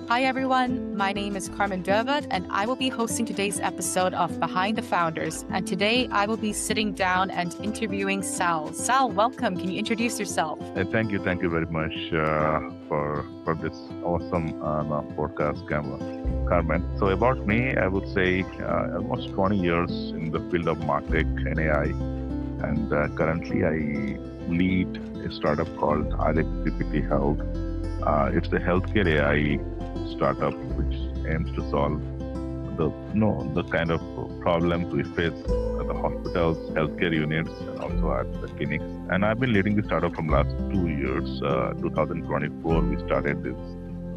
Hi, everyone. My name is Carmen Durbat, and I will be hosting today's episode of Behind the Founders. And today I will be sitting down and interviewing Sal. Sal, welcome. Can you introduce yourself? Thank you very much for this awesome podcast, Carmen. So about me, I would say almost 20 years in the field of MarTech and AI, and currently I lead a startup called RxGPT Health. It's a healthcare AI startup which aims to solve the kind of problems we face at the hospitals, healthcare units, and also at the clinics. And I've been leading the startup from last 2 years. 2024, we started this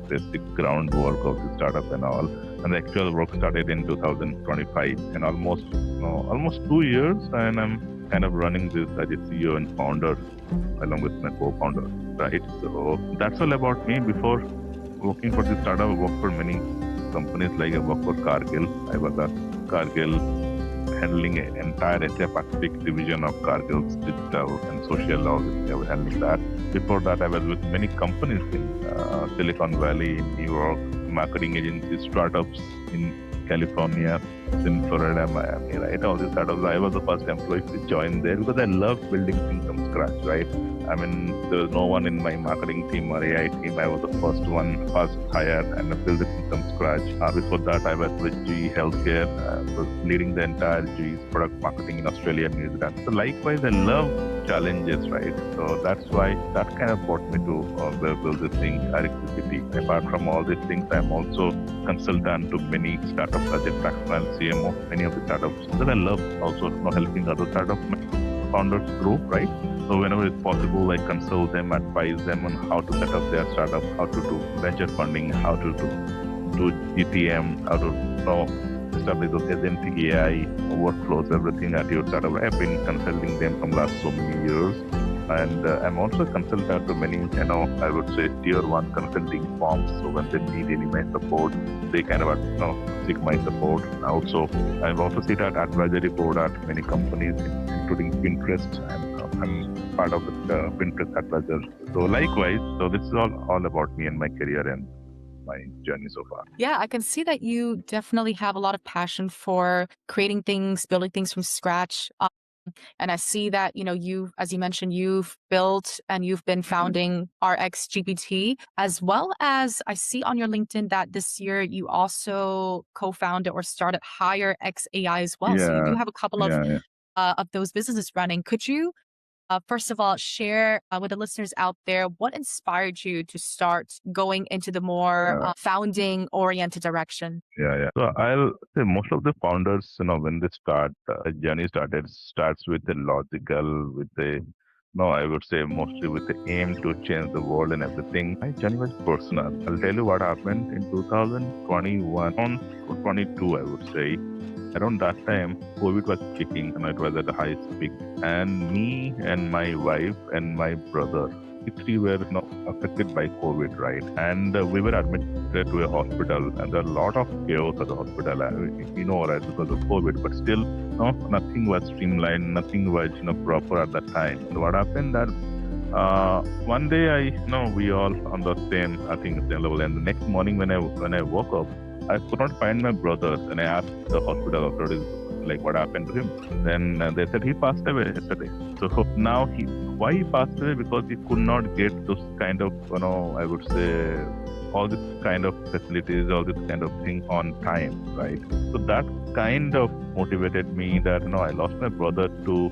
basic groundwork of the startup and all. And the actual work started in 2025, and almost 2 years. And I'm kind of running this as a CEO and founder, along with my co-founder, right? So that's all about me. Before working for this startup, I worked for many companies. Like I worked for Cargill. I was at Cargill handling an entire Asia Pacific division of Cargill's digital and social. I was handling that. Before that, I was with many companies in Silicon Valley, in New York, marketing agencies, startups in California, in Florida, Miami, right? All these startups. I was the first employee to join there because I love building things from scratch, right? I mean, there was no one in my marketing team or AI team. I was the first hire, and I built it from scratch. Before that, I was with GE Healthcare, was leading the entire GE's product marketing in Australia and New Zealand. So likewise, I love challenges, right? So that's why that kind of brought me to build this thing, RxGPT. Apart from all these things, I'm also consultant to many startups as a fractional CMO, many of the startups that I love, also helping other startup founders grow, right? So whenever it's possible, I consult them, advise them on how to set up their startup, how to do venture funding, how to do GTM, how to establish those Agentic AI workflows, everything at your startup. I've been consulting them from last so many years. And I'm also a consultant to many, I would say tier 1 consulting firms. So when they need any my support, they kind of, seek my support. Also, I've also sit at advisory board at many companies, including Pinterest. I'm part of the Pinterest advisor. So likewise, so this is all about me and my career and my journey so far. Yeah, I can see that you definitely have a lot of passion for creating things, building things from scratch. And I see that, as you mentioned, you've built and you've been founding RxGPT, as well as I see on your LinkedIn that this year you also co-founded or started Hire XAI as well. So you do have a couple of those businesses running. Could you, first of all, share with the listeners out there what inspired you to start going into the more founding-oriented direction? Yeah. So I'll say most of the founders, when they start, journey starts with the logical, I would say mostly with the aim to change the world and everything. My journey was personal. I'll tell you what happened in 2021, on 22, I would say. Around that time, COVID was kicking, and it was at the highest peak. And me and my wife and my brother, we three were affected by COVID, right? And we were admitted to a hospital, and there are a lot of chaos at the hospital, right, because of COVID. But still, nothing was streamlined, nothing was proper at that time. And what happened that one day we all on the same level, and the next morning when I woke up, I could not find my brother, and I asked the hospital authorities like what happened to him. Then they said he passed away yesterday. So now why he passed away? Because he could not get those kind of I would say all this kind of facilities, all this kind of thing on time, right? So that kind of motivated me that I lost my brother to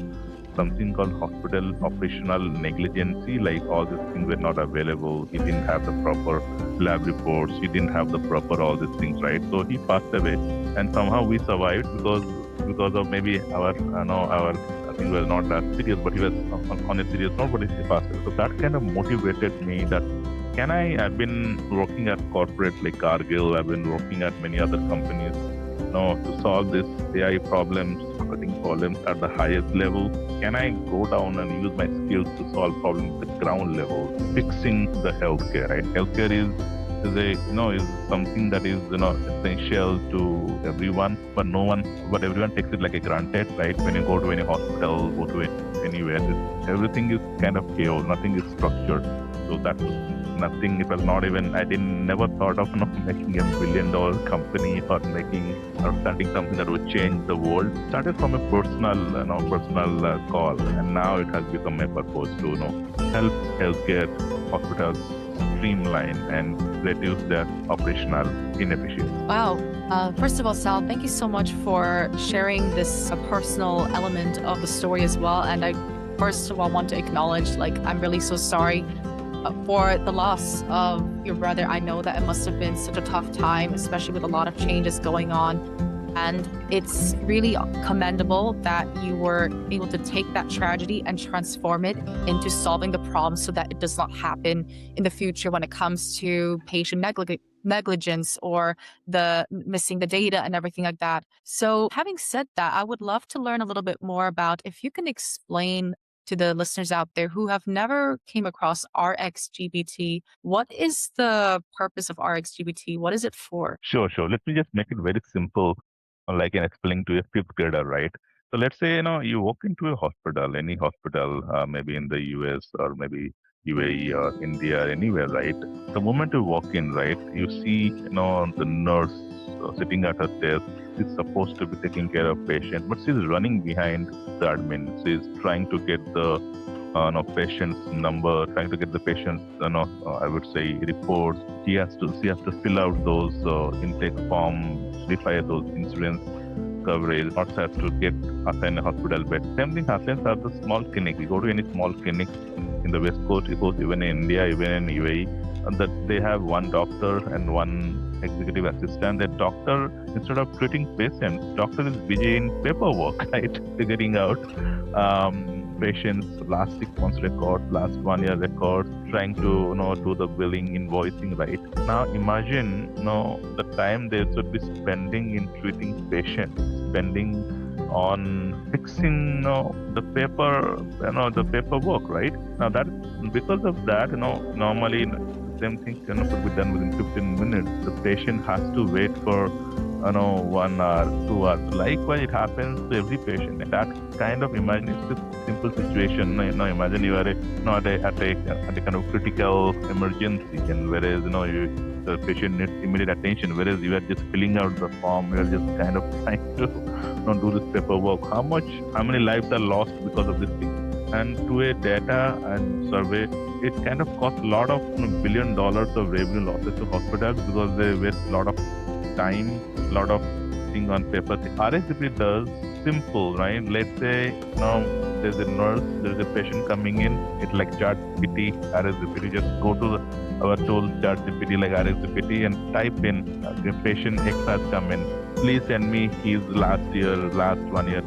something called hospital operational negligence. Like all these things were not available. He didn't have the proper lab reports. He didn't have the proper all these things, right? So he passed away, and somehow we survived because of maybe our I think was not that serious, but he was on a serious note, but he passed away. So that kind of motivated me that I've been working at corporate like Cargill. I've been working at many other companies, to solve this AI problems, marketing problems at the highest level. Can I go down and use my skills to solve problems at the ground level, fixing the healthcare, right? Healthcare is something that is essential to everyone, but everyone takes it like a granted, right? When you go to any hospital, go to anywhere, everything is kind of chaos, nothing is structured. So that nothing. It was not even, I didn't never thought of making $1 billion company or starting something that would change the world. Started from a personal call, and now it has become my purpose to help healthcare hospitals streamline and reduce their operational inefficiency. Wow. First of all, Sal, thank you so much for sharing this personal element of the story as well. And I first of all want to acknowledge, I'm really so sorry for the loss of your brother. I know that it must have been such a tough time, especially with a lot of changes going on. And it's really commendable that you were able to take that tragedy and transform it into solving the problem so that it does not happen in the future when it comes to patient negligence or the missing the data and everything like that. So having said that, I would love to learn a little bit more about if you can explain to the listeners out there who have never came across RxGPT, what is the purpose of RxGPT? What is it for? Sure. Let me just make it very simple, like in explaining to a fifth grader, right? So let's say, you walk into a hospital, any hospital, maybe in the US or maybe UAE or India, anywhere, right? The moment you walk in, right, you see, the nurse sitting at her desk. She's supposed to be taking care of patient, but she's running behind the admin. She's trying to get the patient's number, trying to get the patient's, I would say, reports. She has to fill out those intake forms, verify those insurance coverage, or has to get assigned a hospital bed. Same thing happens at the small clinic. You go to any small clinic in the West Coast, even in India, even in UAE, and that they have one doctor and one executive assistant. The doctor, instead of treating patients, doctor is busy in paperwork, right? Figuring out patients' last 6 months record, last 1 year record, trying to do the billing, invoicing, right? Now imagine the time they should be spending in treating patients, spending on fixing the paperwork, right? Now that because of that, normally same thing could be done within 15 minutes. The patient has to wait for 1 hour, 2 hours. Likewise, it happens to every patient. That kind of, imagine it's a simple situation. Imagine you are at a kind of critical emergency, and whereas the patient needs immediate attention, whereas you are just filling out the form, you are just kind of trying to do this paperwork. How many lives are lost because of this thing? And to a data and survey, it kind of costs a lot of $1 billion of revenue losses to hospitals because they waste a lot of time, a lot of thing on paper. RxGPT does simple, right? Let's say there's a nurse, there's a patient coming in. It's like ChatGPT, RxGPT. Just go to our tool ChatGPT like RxGPT and type in the patient X has come in. Please send me his last 1 year,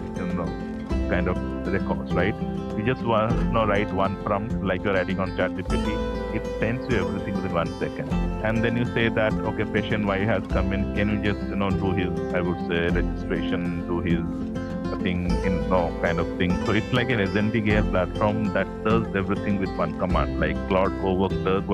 kind of records, right? You just want write one prompt like you're writing on ChatGPT. It sends you everything within 1 second. And then you say that, okay, patient Y has come in. Can you just, do his, I would say, registration, do his thing, kind of thing. So it's like an Agentic AI platform that does everything with one command, like Claude Cowork does.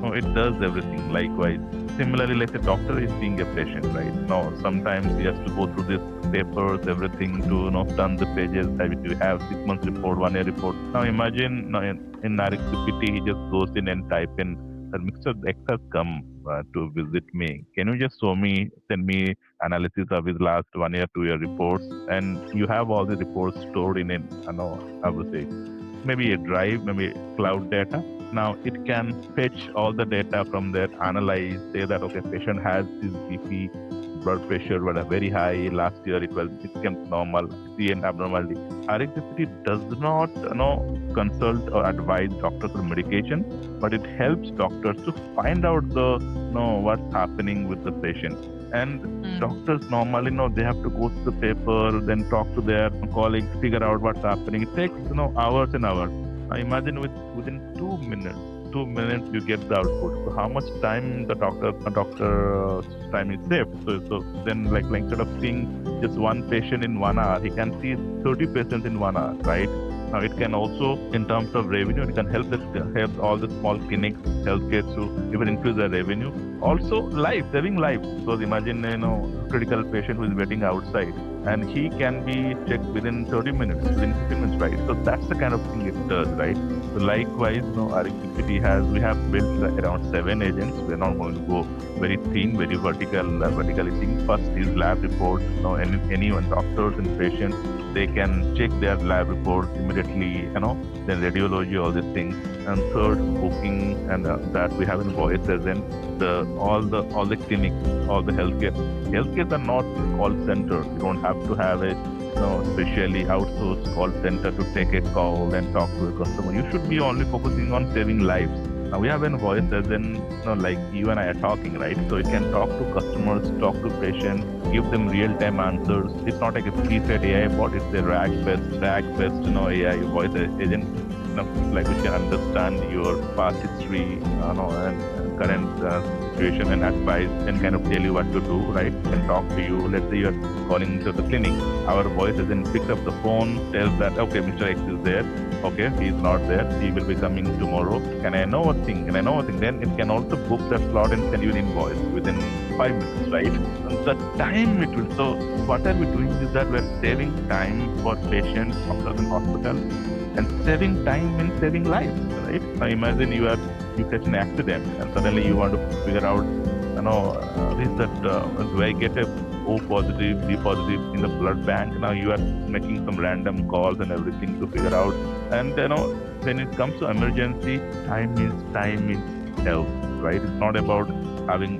It does everything. Likewise, similarly, like a doctor is seeing a patient, right? Now, sometimes he has to go through this papers, everything to turn the pages. You have 6 months report, 1 year report. Now imagine in RxGPT, he just goes in and type in that Mr. X has come to visit me. Can you just send me analysis of his last 1 year, 2 year reports? And you have all the reports stored in I would say, maybe a drive, maybe cloud data. Now it can fetch all the data from there, analyze, say that, okay, patient has his BP, blood pressure was very high. Last year it became normal, see an abnormality. RxGPT does not consult or advise doctors on medication, but it helps doctors to find out what's happening with the patient. And doctors normally they have to go through the paper, then talk to their colleagues, figure out what's happening. It takes hours and hours. Now imagine within 2 minutes. 2 minutes you get the output. So how much time the doctor's time is saved? So then like instead of seeing just one patient in 1 hour, he can see 30 patients in 1 hour, right? Now it can also, in terms of revenue, it can help all the small clinics, healthcare to even increase their revenue. Also saving lives. Because imagine critical patient who is waiting outside. and he can be checked within 30 minutes, within 15 minutes, right? So that's the kind of thing it does, right? So likewise, RxGPT we have built around 7 agents. We're not going to go very thin, very vertically thin. First is lab reports. Anyone, doctors and patients, they can check their lab reports immediately, then radiology, all these things. And third, booking, and that we have in voice agent, all the clinics, all the healthcare. Healthcare are not call center. You don't have to have a specially outsourced call center to take a call and talk to a customer. You should be only focusing on saving lives. Now we have a voice as in, like you and I are talking, right? So it can talk to customers, talk to patients, give them real-time answers. It's not like a preset AI bot. It's a RAG-based, AI voice agent, like which can understand your past history, and current situation and advice, and kind of tell you what to do, right? And talk to you. Let's say you're calling to the clinic. Our voice agent picks up the phone, tells that, okay, Mr. X is there. Okay, he's not there. He will be coming tomorrow. Can I know a thing? Then it can also book that slot and send you an invoice within 5 minutes, right? And the time it will. So what are we doing is that we're saving time for patients, doctors, and hospitals, and saving time means saving lives, right? Now imagine you catch an accident and suddenly you want to figure out, do I get a O positive, B positive in the blood bank? Now you are making some random calls and everything to figure out. And when it comes to emergency, time means health, right? It's not about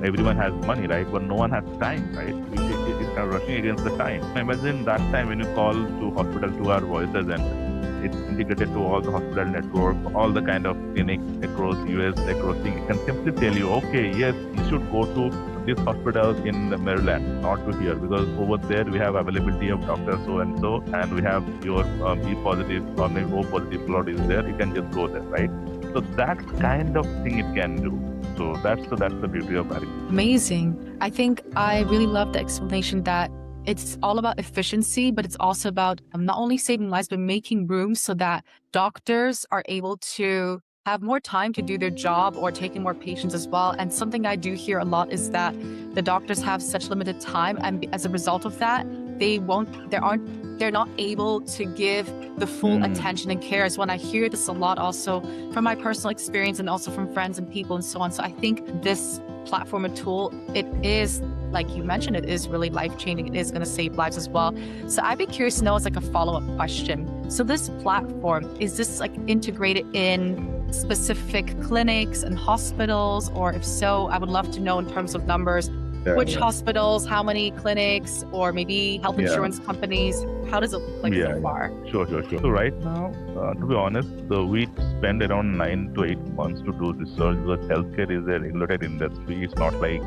everyone has money, right? But no one has time, right? It's kind of rushing against the time. Imagine that time when you call to hospital to our voices, and it's integrated to all the hospital network, all the kind of clinics across US, across things. It can simply tell you, okay, yes, you should go to this hospital in Maryland, not to here, because over there we have availability of doctor so and so, and we have your B positive or maybe O positive blood is there. You can just go there, right? So that kind of thing it can do. So that's the beauty of it. Amazing. I think I really love the explanation that it's all about efficiency, but it's also about not only saving lives, but making room so that doctors are able to have more time to do their job or taking more patients as well. And something I do hear a lot is that the doctors have such limited time, and as a result of that, they're not able to give the full attention and care. Is when I hear this a lot also from my personal experience and also from friends and people and so on. So I think this platform and tool, it is, like you mentioned, it is really life-changing. It is going to save lives as well. So I'd be curious to know, as like a follow-up question. So this platform, is this like integrated in specific clinics and hospitals? Or if so, I would love to know in terms of numbers, which hospitals, how many clinics, or maybe health insurance companies? How does it look like so far? Sure. So right now, to be honest, we spend around 9 to 8 months to do research, because healthcare is a regulated industry. It's not like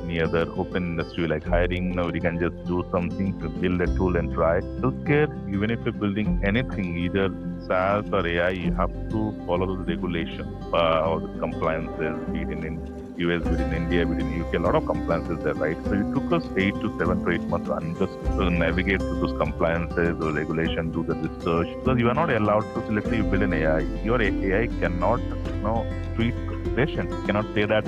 any other open industry like hiring. Now we can just do something to build a tool and try. Healthcare, even if you're building anything, either SaaS or AI, you have to follow those regulations or the compliances, be it in US, be it in India, be it in UK, a lot of compliances there, right? So it took us 8 to 7 to 8 months to just navigate through those compliances or regulations, do the research. Because you are not allowed to, let's say you build an AI, your AI cannot treat patients. It cannot say that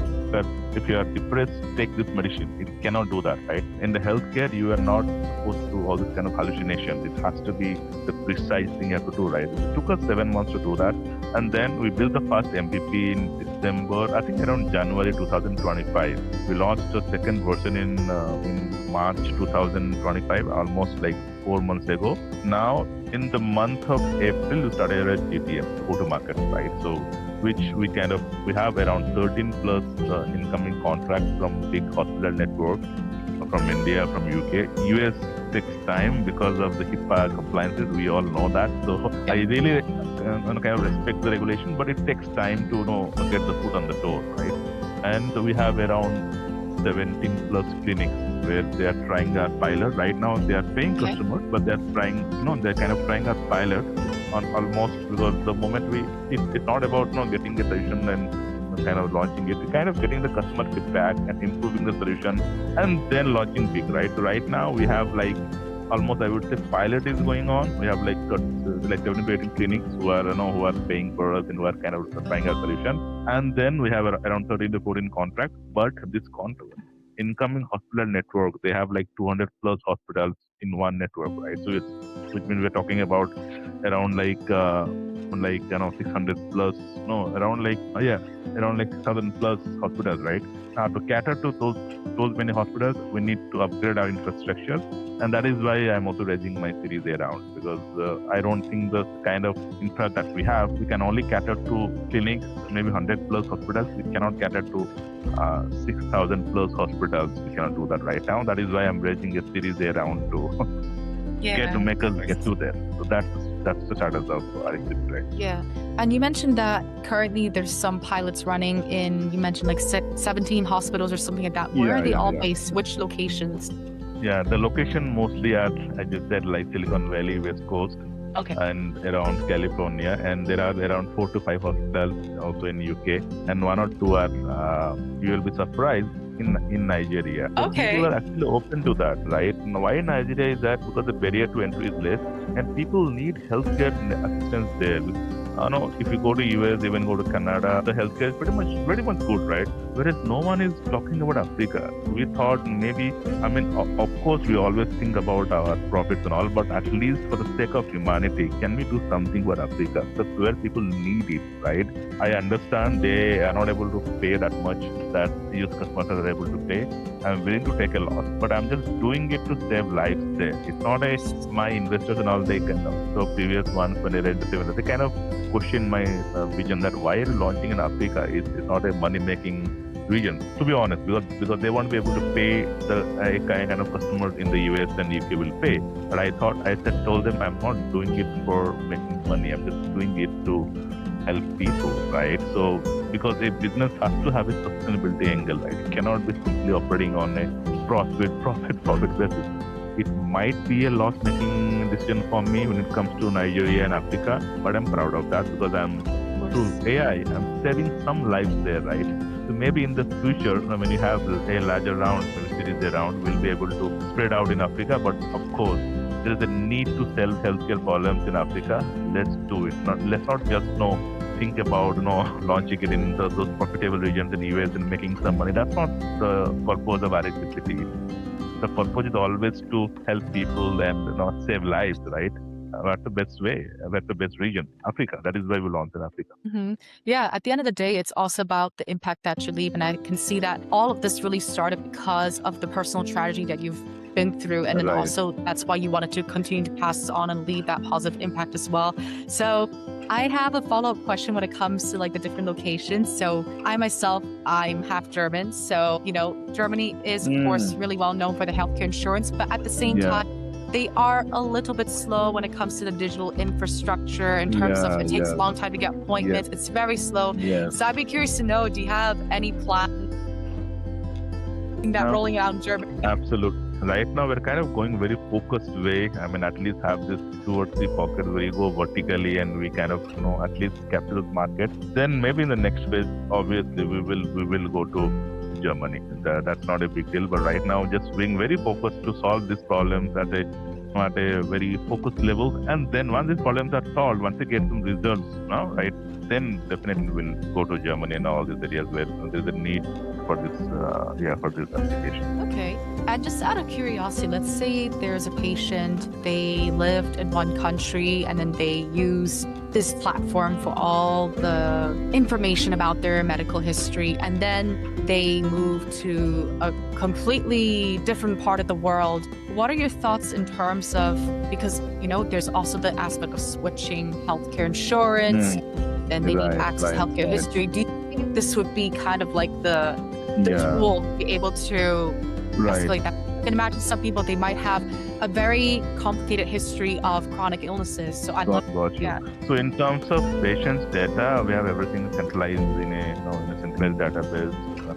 if you are depressed, take this medicine. It cannot do that, right? In the healthcare, you are not supposed to do all this kind of hallucinations. It has to be the precise thing you have to do, right? It took us 7 months to do that. And then we built the first MVP in December, I think around January 2025. We launched the second version in March 2025, almost like 4 months ago. Now, in the month of April, we started a GTM, go-to-market, right? So which we have around 13 plus incoming contracts from big hospital networks from India, from UK. US takes time because of the HIPAA compliances. We all know that. So I really kind of respect the regulation, but it takes time to get the foot on the door, right? And we have around 17 plus clinics where they are trying our pilot. Right now they are paying customers, but they're trying, they're kind of trying our pilot on almost, because the moment it's not about getting the solution and kind of launching it, it's kind of getting the customer feedback and improving the solution and then launching big, right? So right now we have like almost, I would say, pilot is going on. We have like 17 to 18 clinics who are paying for us and who are kind of trying our solution. And then we have around 13 to 14 contracts. But this contract, incoming hospital network, they have like 200 plus hospitals in one network, right? So which means we're talking about around like 600 plus, no, around like around like 6,000 plus hospitals, right? Now to cater to those many hospitals, we need to upgrade our infrastructure, and that is why I'm also raising my Series A round, because I don't think the kind of infra that we have, we can only cater to clinics, maybe 100 plus hospitals. We cannot cater to 6,000 plus hospitals. We cannot do that right now. That is why I'm raising a Series A round to get to make us get to there. So that's the status of RxGPT, right? Yeah. And you mentioned that currently there's some pilots running in, you mentioned like 17 hospitals or something like that. Where are they all based? Which locations? Yeah, the location mostly are, as you said, like Silicon Valley, West Coast, Okay. and around California. And there are around 4 to 5 hospitals also in UK, and 1 or 2 are, you will be surprised, in Nigeria. So Okay. people are actually open to that, right? Now, why Nigeria is that? Because the barrier to entry is less, and people need healthcare assistance there. No, if you go to US, even go to Canada, the healthcare is pretty much good, right? Whereas no one is talking about Africa. We thought maybe, I mean, of course, we always think about our profits and all, but at least for the sake of humanity, can we do something for Africa? That's where people need it, right? I understand they are not able to pay that much that US customers are able to pay. I'm willing to take a loss, but I'm just doing it to save lives there. It's not my investors and all, they kind of, so previous ones when they read the similar, they kind of question my vision that why are you launching in Africa? It's not a money-making region, to be honest, because they won't be able to pay the kind of customers in the US and UK will pay. But I told them I'm not doing it for making money. I'm just doing it to help people, right? So because a business has to have a sustainability angle, right? It cannot be simply operating on a profit basis. It might be a loss-making decision for me when it comes to Nigeria and Africa, but I'm proud of that because through AI, I'm saving some lives there, right? So maybe in the future, when you have a larger round, maybe Series A round, we'll be able to spread out in Africa. But of course, there is a need to solve healthcare problems in Africa. Let's do it. Let's not just think about launching it in those profitable regions in the US and making some money. That's not the purpose of RxGPT. The purpose is always to help people and save lives, right? That's the best way. That's the best region, Africa. That is why we launched in Africa. Mm-hmm. Yeah, at the end of the day, it's also about the impact that you leave. And I can see that all of this really started because of the personal tragedy that you've been through. And then also that's why you wanted to continue to pass on and leave that positive impact as well. So I have a follow-up question when it comes to like the different locations. So I myself, I'm half German. So, Germany is of course really well known for the healthcare insurance, but at the same time, they are a little bit slow when it comes to the digital infrastructure in terms of it takes a long time to get appointments. It's very slow. So I'd be curious to know, do you have any plan that rolling out in Germany? Absolutely. Right now, we're kind of going very focused way. I mean, at least have this 2 or 3 pockets where you go vertically and we kind of, at least capture the market. Then maybe in the next phase, obviously, we will go to Germany. That's not a big deal. But right now, just being very focused to solve these problems at a very focused level. And then once these problems are solved, once we get some results, right, then definitely we'll go to Germany and all these areas where there's a need for this application. Okay. And just out of curiosity, let's say there's a patient, they lived in one country and then they use this platform for all the information about their medical history, and then they move to a completely different part of the world. What are your thoughts in terms of, because, there's also the aspect of switching healthcare insurance, and they need access to healthcare history. Do you think this would be kind of like the tool to be able to escalate that? I can imagine some people, they might have a very complicated history of chronic illnesses. So I'd love So in terms of patients' data, we have everything centralized in a centralized database,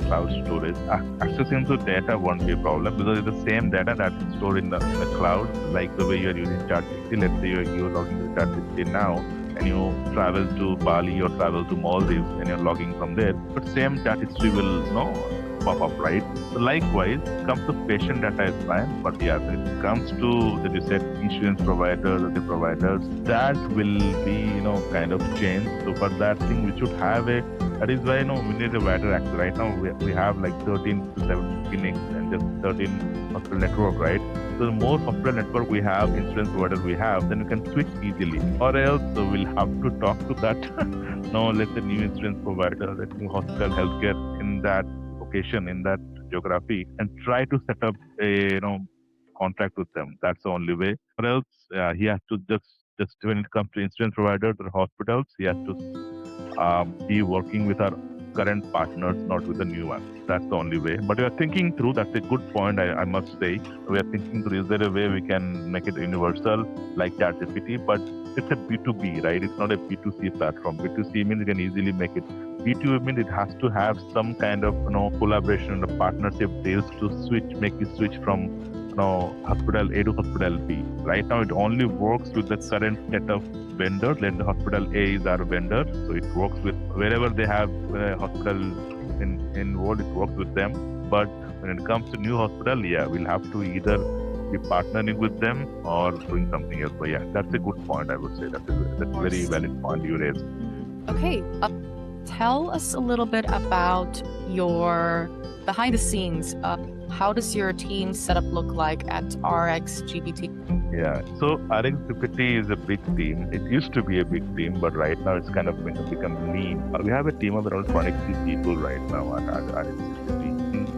cloud storage. Accessing to data won't be a problem because it's the same data that's stored in the cloud, like the way you're using ChatGPT. Let's say you're logging to ChatGPT now, and you travel to Bali or travel to Maldives and you're logging from there, but same chat history will pop up, right? So likewise, comes to patient data is fine, but yeah, when it comes to, that you said, insurance providers or the providers, that will be, kind of changed. So for that thing, we should have that is why, we need a wider access. Right now, we have like 13 to 17 clinics and just 13 hospital network, right? So the more hospital network we have, insurance provider we have, then we can switch easily. Or else we'll have to talk to that, let's say new insurance provider, that new hospital healthcare in that location, in that geography, and try to set up a, contract with them. That's the only way. Or else he has to just when it comes to insurance providers or hospitals, he has to be working with our current partners, not with the new ones. That's the only way. But we are thinking through. That's a good point, I must say. We are thinking through, is there a way we can make it universal like ChatGPT? But it's a B2B, right? It's not a B2C platform. B2C means you can easily make it. B2B means it has to have some kind of collaboration or partnership deals to make it switch from hospital A to hospital B. Right now, it only works with the current set of vendors. Let the hospital A is our vendor, so it works with wherever they have hospital involved. It works with them. But when it comes to new hospital, we'll have to either be partnering with them or doing something else. But that's a good point. I would say that's a very valid point you raised. Okay, tell us a little bit about your behind the scenes. How does your team setup look like at RxGPT? Yeah, so RxGPT is a big team. It used to be a big team, but right now it's kind of become lean. We have a team of around 23 people right now at RxGPT.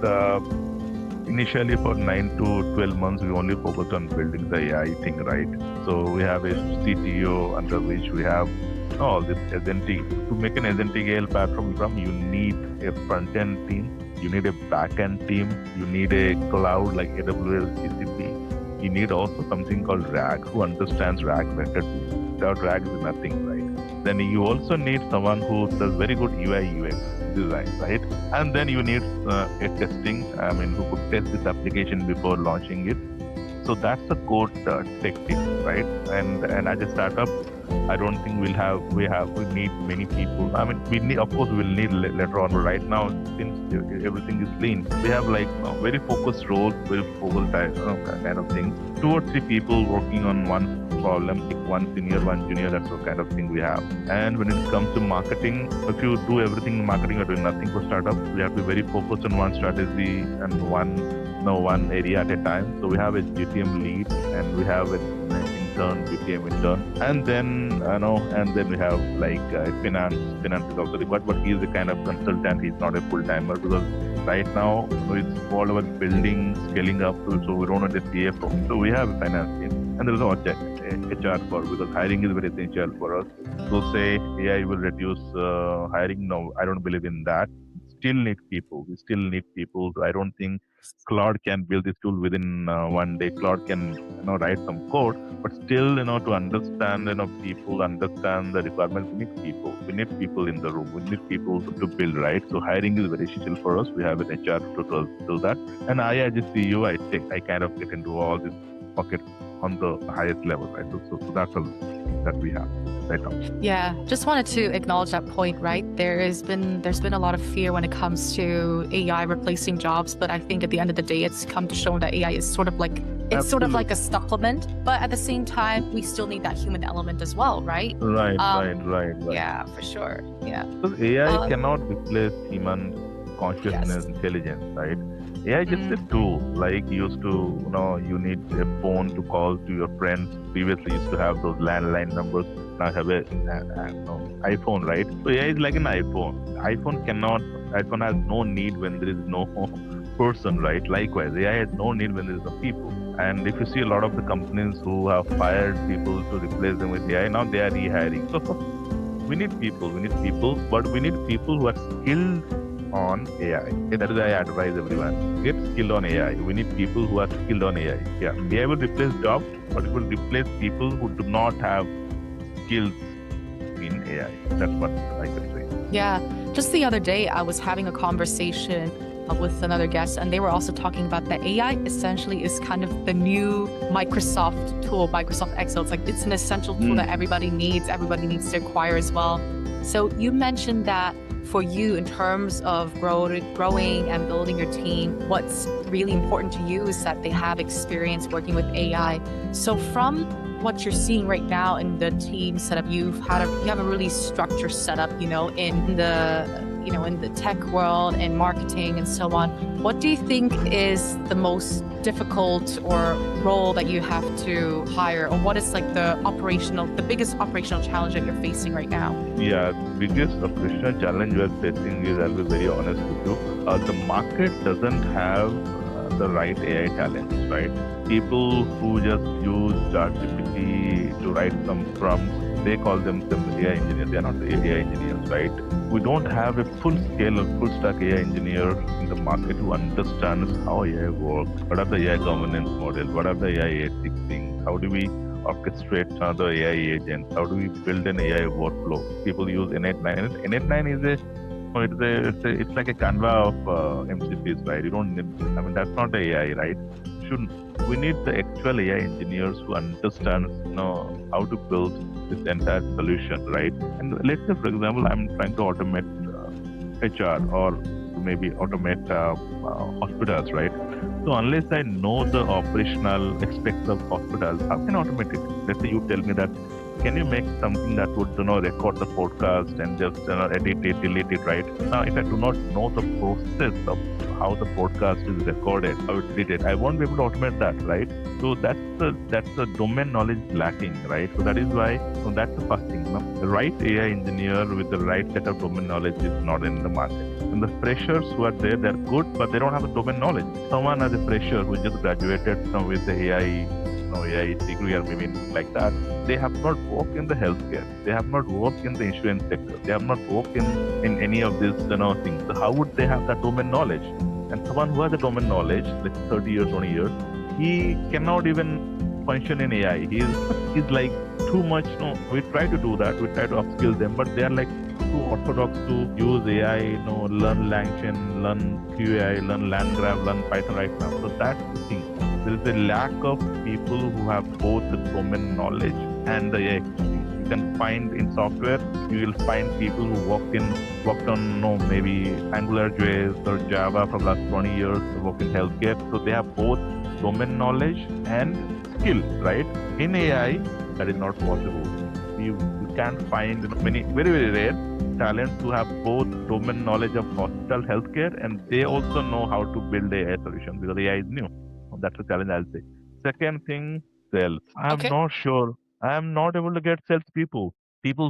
And, initially, for 9 to 12 months, we only focused on building the AI thing, right? So we have a CTO under which we have all this agentic. To make an agentic AI platform, you need a front-end team. You need a back-end team. You need a cloud like AWS, GCP. You need also something called RAG, who understands RAG better. Without RAG is nothing, right? Then you also need someone who does very good UI UX design, right? And then you need a testing. Who could test this application before launching it. So that's the core tech team, right? And as a startup, I don't think we need many people. We need, of course, we'll need later on. But right now, since everything is lean, we have like very focused roles, very focused kind of things. 2 or 3 people working on one problem, like one senior, one junior. That's the kind of thing we have. And when it comes to marketing, if you do everything in marketing, you're doing nothing for startup. We have to be very focused on one strategy and one area at a time. So we have a GTM lead and we have an GTM intern, and then we have like finance is also required, but he's a kind of consultant. He's not a full timer because right now it's all about building, scaling up. So we don't need a CFO. So we have a finance team, and there is also HR because hiring is very essential for us. So say AI will reduce hiring. No, I don't believe in that. Still need people. We still need people. I don't think Claude can build this tool within one day. Claude can write some code, but still to understand people understand the requirements. We need people. We need people in the room. We need people to build, right? So hiring is very essential for us. We have an HR to do that. And I as a CEO, I kind of get into all this pocket on the highest level, right? So that's all that we have right now. Yeah, just wanted to acknowledge that point, right? There's been a lot of fear when it comes to AI replacing jobs, but I think at the end of the day, it's come to show that AI is sort of like sort of like a supplement, but at the same time, we still need that human element as well, right? Right. Yeah, for sure. Yeah. Because AI cannot replace human consciousness, intelligence, right? AI is just a tool. Like you used to, you need a phone to call to your friends. Previously, you used to have those landline numbers. Now have a iPhone, right? So AI is like an iPhone. iPhone has no need when there is no person, right? Likewise, AI has no need when there is no people. And if you see a lot of the companies who have fired people to replace them with AI, now they are rehiring. So we need people, but we need people who are skilled on AI. That is why I advise everyone, get skilled on AI. We need people who are skilled on AI. Yeah, AI will replace jobs, but it will replace people who do not have skills in AI. That's what I can say. Yeah, just the other day, I was having a conversation with another guest, and they were also talking about that AI essentially is kind of the new Microsoft tool, Microsoft Excel. It's like it's an essential tool that everybody needs to acquire as well. So you mentioned that for you in terms of growing and building your team, what's really important to you is that they have experience working with AI. So from what you're seeing right now in the team setup, you have a really structured setup, in the tech world and marketing and so on. What do you think is the most difficult or role that you have to hire, or what is like the biggest operational challenge that you're facing right now? Yeah, biggest operational challenge we are facing is, I'll be very honest with you, the market doesn't have the right AI talents, right? People who just use ChatGPT to write some prompts, they call themselves AI engineers. They are not AI engineers, right? We don't have a full scale or full stack AI engineer in the market who understands how AI works, what are the AI governance model, what are the AI ethics things, how do we orchestrate the AI agents, how do we build an AI workflow. People use N89. N89 is it's like a Canva of MCPs, right? You don't need, that's not AI, right? We need the actual AI engineers who understand, how to build this entire solution, right? And let's say, for example, I'm trying to automate HR or maybe automate hospitals, right? So unless I know the operational aspects of hospitals, how can I automate it? Let's say you tell me that, can you make something that would, record the podcast and just, edit it, delete it, right? Now, if I do not know the process of how the podcast is recorded, how it's edited, I won't be able to automate that, right? So that's the domain knowledge lacking, right? So that is why, that's the first thing. The right AI engineer with the right set of domain knowledge is not in the market. And the freshers who are there, they're good, but they don't have the domain knowledge. Someone as a fresher who just graduated with the AI, AI degree or maybe like that, they have not worked in the healthcare. They have not worked in the insurance sector. They have not worked in any of these, things. So how would they have that domain knowledge? And someone who has the domain knowledge, like 30 years, 20 years, he cannot even function in AI. He's like too much. We try to do that. We try to upskill them, but they are like too orthodox to use AI. Learn LangChain, learn QAI, learn LandGraph, learn Python right now. So that's the thing. There is a lack of people who have both the domain knowledge and the AI experience. You can find in software, you will find people who worked on maybe AngularJS or Java for the last 20 years, work in healthcare. So they have both domain knowledge and skill, right? In AI, that is not possible. You can't find many, very, very rare talents who have both domain knowledge of hospital healthcare, and they also know how to build AI solutions because AI is new. That's a challenge, I'll say. Second thing, sales. I'm Okay. not sure. I am not able to get sales people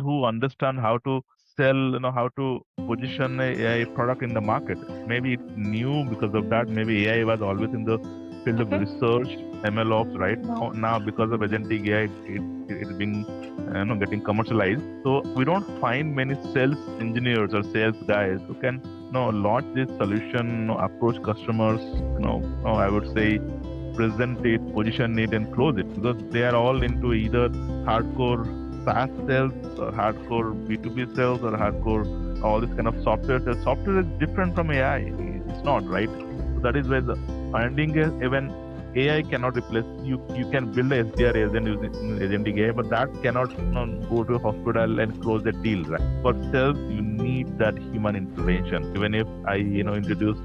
who understand how to sell, how to position a AI product in the market. Maybe it's new because of that. Maybe AI was always in the field of Okay. research, ML ops, right? Now because of Agentic AI, it's being getting commercialized. So we don't find many sales engineers or sales guys who can launch this solution, approach customers, I would say present it, position it, and close it, because they are all into either hardcore SaaS sales or hardcore B2B sales or hardcore all this kind of software sales. Software is different from AI. It's not, right? So that is where the finding even AI cannot replace you. You can build a SDR agent using Agentic AI, but that cannot go to a hospital and close the deal, right? For sales, you need that human intervention. Even if I, introduce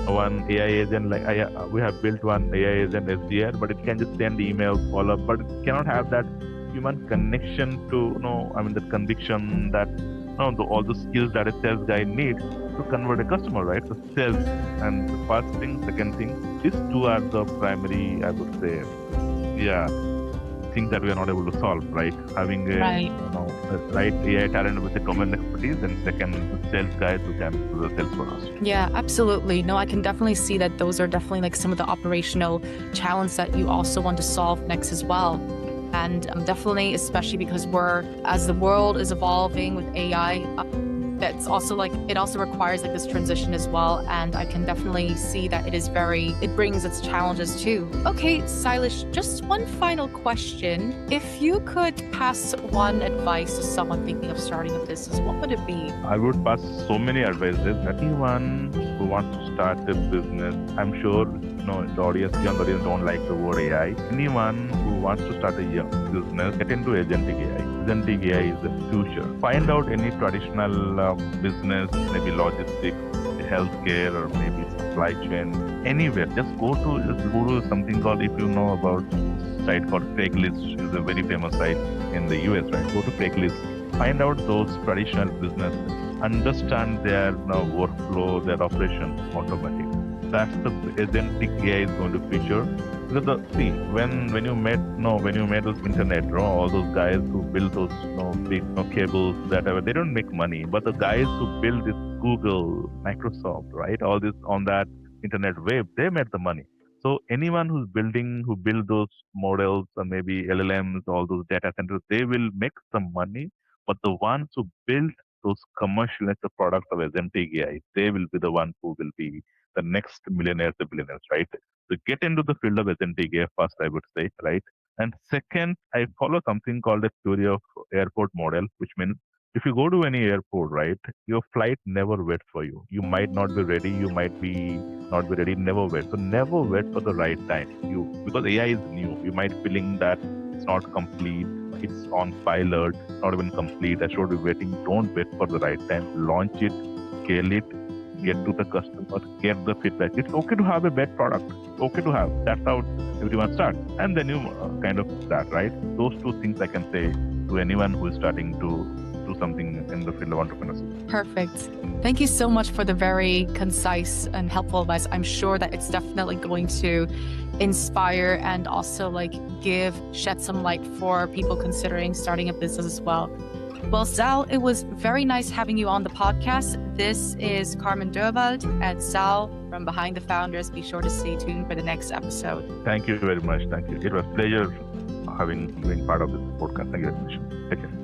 one AI agent, like we have built one AI agent SDR, but it can just send emails, follow up, but it cannot have that human connection to, the conviction that, all the skills that a sales guy needs to convert a customer, right? So sales and the first thing, second thing, these two are the primary, I would say, things that we are not able to solve, right? Having a right AI talent with a domain expertise, and second, sales guys who can do the sales for us. Yeah, absolutely. No, I can definitely see that those are definitely like some of the operational challenges that you also want to solve next as well. And definitely, especially because as the world is evolving with AI, that's also it also requires this transition as well. And I can definitely see that it brings its challenges too. Okay, Silas, just one final question. If you could pass one advice to someone thinking of starting a business, what would it be? I would pass so many advices. Anyone who wants to start a business, I'm sure, the audience, young audience don't like the word AI. Anyone who wants to start a young business, get into Agentic AI. agentic AI is the future. Find out any traditional business, maybe logistics, healthcare, or maybe supply chain, anywhere. Just go to something called, if you know about site called Craigslist, is a very famous site in the US, right? Go to Craigslist, find out those traditional businesses, understand their workflow, their operations automatic. That's the agentic AI is going to feature. Because see, when you met those internet, all those guys who build those big cables, whatever, they don't make money. But the guys who build this Google, Microsoft, right, all this on that internet web, they made the money. So anyone who build those models or maybe LLMs, all those data centers, they will make some money. But the ones who build those commercialize the products of agentic AI, they will be the ones who will be the next millionaires, the billionaires, right? So get into the field of agentic AI first, I would say, right? And second, I follow something called the theory of airport model, which means if you go to any airport, right, your flight never waits for you. You might not be ready, you might be not be ready, never wait. So never wait for the right time. Because AI is new, you might feeling that it's not complete, it's on pilot, not even complete. I should be waiting. Don't wait for the right time. Launch it, scale it, get to the customer, get the feedback. It's okay to have a bad product. It's okay to have. That's how everyone starts. And then you kind of start, right? Those two things I can say to anyone who is starting to do something in the field of entrepreneurship. Perfect. Thank you so much for the very concise and helpful advice. I'm sure that it's definitely going to inspire and also shed some light for people considering starting a business as well. Well, Sal, it was very nice having you on the podcast. This is Carmen Durwald and Sal from Behind the Founders. Be sure to stay tuned for the next episode. Thank you very much. Thank you. It was a pleasure being part of this podcast. Thank you very much. Take care.